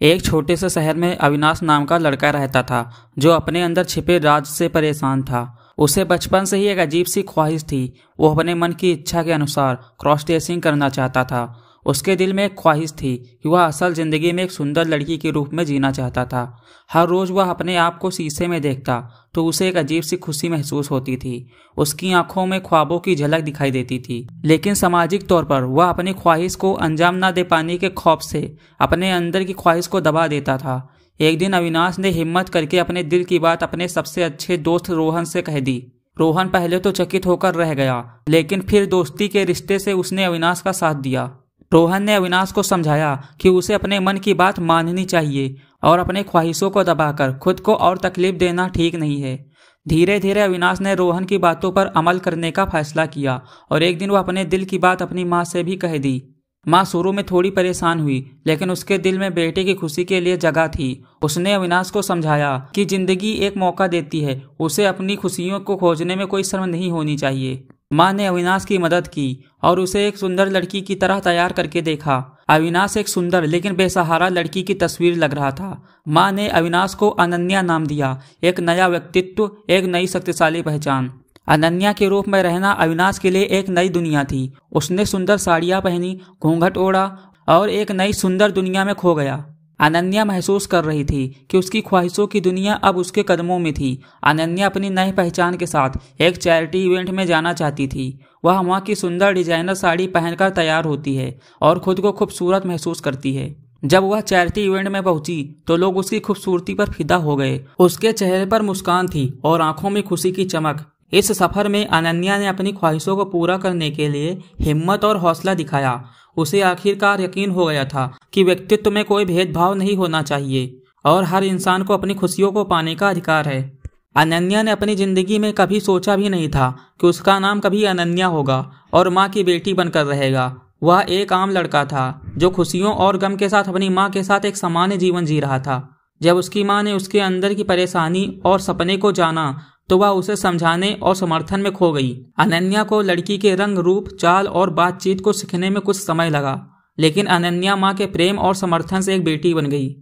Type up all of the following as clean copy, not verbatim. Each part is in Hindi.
एक छोटे से शहर में अविनाश नाम का लड़का रहता था जो अपने अंदर छिपे राज से परेशान था। उसे बचपन से ही एक अजीब सी ख्वाहिश थी। वो अपने मन की इच्छा के अनुसार क्रॉस ड्रेसिंग करना चाहता था। उसके दिल में एक ख्वाहिश थी कि वह असल ज़िंदगी में एक सुंदर लड़की के रूप में जीना चाहता था। हर रोज़ वह अपने आप को शीशे में देखता तो उसे एक अजीब सी खुशी महसूस होती थी। उसकी आंखों में ख्वाबों की झलक दिखाई देती थी, लेकिन सामाजिक तौर पर वह अपनी ख्वाहिश को अंजाम न दे पाने के खौफ से अपने अंदर की ख्वाहिश को दबा देता था। एक दिन अविनाश ने हिम्मत करके अपने दिल की बात अपने सबसे अच्छे दोस्त रोहन से कह दी। रोहन पहले तो चकित होकर रह गया, लेकिन फिर दोस्ती के रिश्ते से उसने अविनाश का साथ दिया। रोहन ने अविनाश को समझाया कि उसे अपने मन की बात माननी चाहिए और अपने ख्वाहिशों को दबाकर खुद को और तकलीफ देना ठीक नहीं है। धीरे धीरे अविनाश ने रोहन की बातों पर अमल करने का फैसला किया और एक दिन वह अपने दिल की बात अपनी माँ से भी कह दी। माँ शुरू में थोड़ी परेशान हुई, लेकिन उसके दिल में बेटे की खुशी के लिए जगह थी। उसने अविनाश को समझाया कि जिंदगी एक मौका देती है, उसे अपनी खुशियों को खोजने में कोई शर्म नहीं होनी चाहिए। माँ ने अविनाश की मदद की और उसे एक सुंदर लड़की की तरह तैयार करके देखा। अविनाश एक सुंदर लेकिन बेसहारा लड़की की तस्वीर लग रहा था। माँ ने अविनाश को अनन्या नाम दिया, एक नया व्यक्तित्व, एक नई शक्तिशाली पहचान। अनन्या के रूप में रहना अविनाश के लिए एक नई दुनिया थी। उसने सुंदर साड़ियाँ पहनी, घूंघट ओढ़ा और एक नई सुंदर दुनिया में खो गया। अनन्या महसूस कर रही थी कि उसकी ख्वाहिशों की दुनिया अब उसके कदमों में थी। अनन्या अपनी नई पहचान के साथ एक चैरिटी इवेंट में जाना चाहती थी। वह वहाँ की सुंदर डिजाइनर साड़ी पहनकर तैयार होती है और खुद को खूबसूरत महसूस करती है। जब वह चैरिटी इवेंट में पहुंची तो लोग उसकी खूबसूरती पर फिदा हो गए। उसके चेहरे पर मुस्कान थी और आंखों में खुशी की चमक। इस सफर में अनन्या ने अपनी ख्वाहिशों को पूरा करने के लिए हिम्मत और हौसला दिखाया। उसे आखिरकार यकीन हो गया था कि व्यक्तित्व में कोई भेदभाव नहीं होना चाहिए और हर इंसान को अपनी खुशियों को पाने का अधिकार है। अनन्या ने अपनी जिंदगी में कभी सोचा भी नहीं था कि उसका नाम कभी अनन्या होगा और माँ की बेटी बनकर रहेगा। वह एक आम लड़का था जो खुशियों और गम के साथ अपनी माँ के साथ एक सामान्य जीवन जी रहा था। जब उसकी माँ ने उसके अंदर की परेशानी और सपने को जाना तो वह उसे समझाने और समर्थन में खो गई। अनन्या को लड़की के रंग, रूप, चाल और बातचीत को सीखने में कुछ समय लगा, लेकिन अनन्या माँ के प्रेम और समर्थन से एक बेटी बन गई।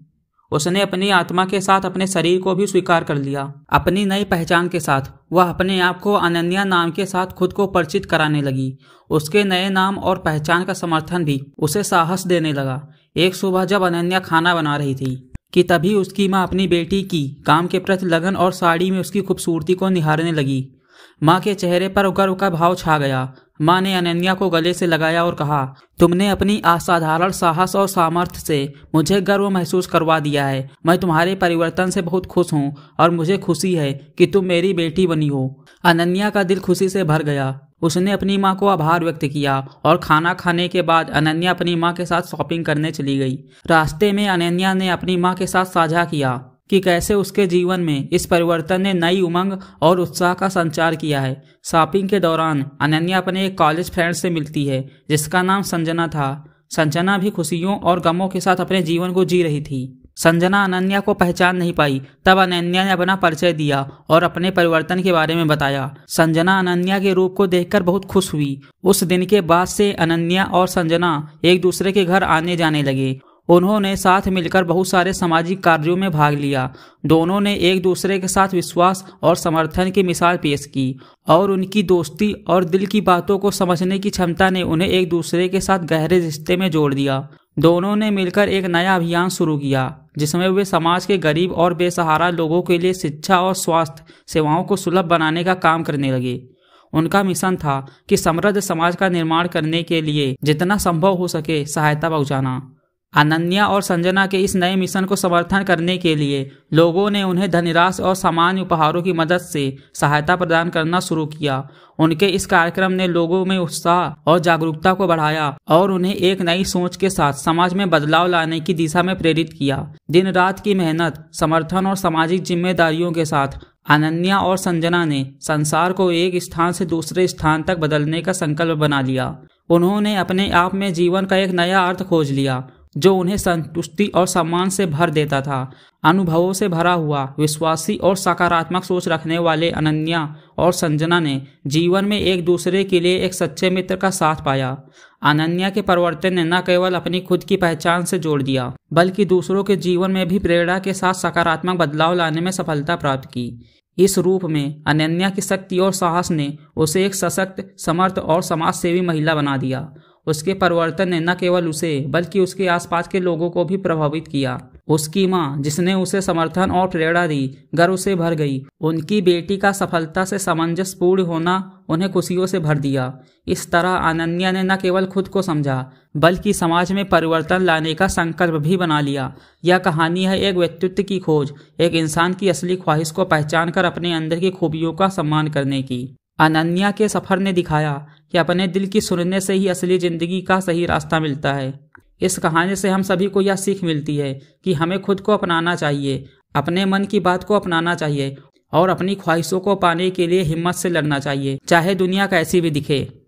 उसने अपनी आत्मा के साथ अपने शरीर को भी स्वीकार कर लिया। अपनी नई पहचान के साथ वह अपने आप को अनन्या नाम के साथ खुद को परिचित कराने लगी। उसके नए नाम और पहचान का समर्थन भी उसे साहस देने लगा। एक सुबह जब अनन्या खाना बना रही थी कि तभी उसकी माँ अपनी बेटी की काम के प्रति लगन और साड़ी में उसकी खूबसूरती को निहारने लगी। माँ के चेहरे पर गर्व का भाव छा गया। माँ ने अनन्या को गले से लगाया और कहा, तुमने अपनी असाधारण साहस और सामर्थ्य से मुझे गर्व महसूस करवा दिया है। मैं तुम्हारे परिवर्तन से बहुत खुश हूँ और मुझे खुशी है कि तुम मेरी बेटी बनी हो। अनन्या का दिल खुशी से भर गया। उसने अपनी माँ को आभार व्यक्त किया और खाना खाने के बाद अनन्या अपनी माँ के साथ शॉपिंग करने चली गई। रास्ते में अनन्या ने अपनी माँ के साथ साझा किया कि कैसे उसके जीवन में इस परिवर्तन ने नई उमंग और उत्साह का संचार किया है। शॉपिंग के दौरान अनन्या अपने एक कॉलेज फ्रेंड से मिलती है जिसका नाम संजना था। संजना भी खुशियों और गमों के साथ अपने जीवन को जी रही थी। संजना अनन्या को पहचान नहीं पाई। तब अनन्या ने अपना परिचय दिया और अपने परिवर्तन के बारे में बताया। संजना अनन्या के रूप को देखकर बहुत खुश हुई। उस दिन के बाद से अनन्या और संजना एक दूसरे के घर आने जाने लगे। उन्होंने साथ मिलकर बहुत सारे सामाजिक कार्यों में भाग लिया। दोनों ने एक दूसरे के साथ विश्वास और समर्थन की मिसाल पेश की और उनकी दोस्ती और दिल की बातों को समझने की क्षमता ने उन्हें एक दूसरे के साथ गहरे रिश्ते में जोड़ दिया। दोनों ने मिलकर एक नया अभियान शुरू किया जिसमें वे समाज के गरीब और बेसहारा लोगों के लिए शिक्षा और स्वास्थ्य सेवाओं को सुलभ बनाने का काम करने लगे। उनका मिशन था कि समृद्ध समाज का निर्माण करने के लिए जितना संभव हो सके सहायता पहुंचाना। अनन्या और संजना के इस नए मिशन को समर्थन करने के लिए लोगों ने उन्हें धनराशि और सामान्य उपहारों की मदद से सहायता प्रदान करना शुरू किया। उनके इस कार्यक्रम ने लोगों में उत्साह और जागरूकता को बढ़ाया और उन्हें एक नई सोच के साथ समाज में बदलाव लाने की दिशा में प्रेरित किया। दिन रात की मेहनत, समर्थन और सामाजिक जिम्मेदारियों के साथ अनन्या और संजना ने संसार को एक स्थान से दूसरे स्थान तक बदलने का संकल्प बना लिया। उन्होंने अपने आप में जीवन का एक नया अर्थ खोज लिया। जो उन्हें संतुष्टि और सम्मान से भर देता था। अनुभवों से भरा हुआ, विश्वासी और सकारात्मक सोच रखने वाले अनन्या और संजना ने जीवन में एक दूसरे के लिए एक सच्चे मित्र का साथ पाया। अनन्या के परिवर्तन ने न केवल अपनी खुद की पहचान से जोड़ दिया, बल्कि दूसरों के जीवन में भी प्रेरणा के साथ सकारात्मक बदलाव लाने में सफलता प्राप्त की। इस रूप में अनन्या की शक्ति और साहस ने उसे एक सशक्त, समर्थ और समाज सेवी महिला बना दिया। उसके परिवर्तन ने न केवल उसे बल्कि उसके आसपास के लोगों को भी प्रभावित किया। उसकी माँ, जिसने उसे समर्थन और प्रेरणा दी, गर्व से भर गई। उनकी बेटी का सफलता से सामंजस्यपूर्ण होना उन्हें खुशियों से भर दिया। इस तरह अनन्या ने न केवल खुद को समझा, बल्कि समाज में परिवर्तन लाने का संकल्प भी बना लिया। यह कहानी है एक व्यक्तित्व की खोज, एक इंसान की असली ख्वाहिश को पहचान कर अपने अंदर की खूबियों का सम्मान करने की। अनन्या के सफर ने दिखाया कि अपने दिल की सुनने से ही असली जिंदगी का सही रास्ता मिलता है। इस कहानी से हम सभी को यह सीख मिलती है कि हमें खुद को अपनाना चाहिए, अपने मन की बात को अपनाना चाहिए और अपनी ख्वाहिशों को पाने के लिए हिम्मत से लड़ना चाहिए, चाहे दुनिया कैसी भी दिखे।